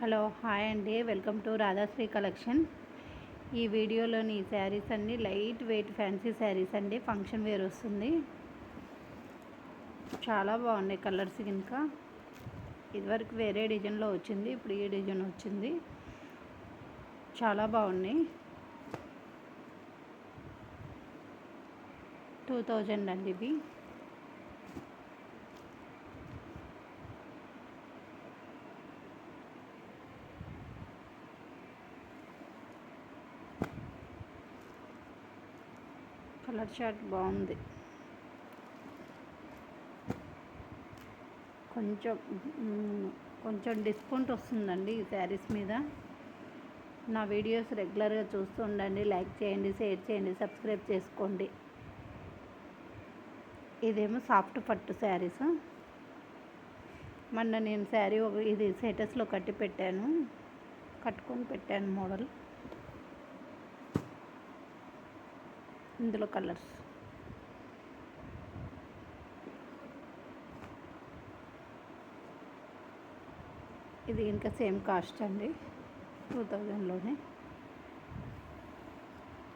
Hello hi అండి, welcome to రాధాశ్రీ collection. ఈ వీడియోలోని ఈ శారీస్ అన్నీ లైట్ వెయిట్ ఫ్యాన్సీ శారీస్ అండి. ఫంక్షన్ వేర్ వస్తుంది. చాలా బాగున్నాయి కలర్స్. ఇంకా ఇదివరకు వేరే డిజైన్లో వచ్చింది, ఇప్పుడు ఈ డిజైన్ వచ్చింది. చాలా బాగున్నాయి. 2000 అండి ఇవి. కలర్ చార్ట్ బాగుంది. కొంచెం డిస్కౌంట్ వస్తుందండి ఈ శారీస్ మీద. నా వీడియోస్ రెగ్యులర్గా చూస్తూ ఉండండి. లైక్ చేయండి, షేర్ చేయండి, సబ్స్క్రైబ్ చేసుకోండి. ఇదేమో సాఫ్ట్ పట్టు శారీస్. మొన్న నేను శారీ ఇది స్టేటస్లో కట్టుకొని పెట్టాను మోడల్. ఇందులో కలర్స్ ఇది ఇంకా సేమ్ కాస్ట్ అండి, 2000లోనే.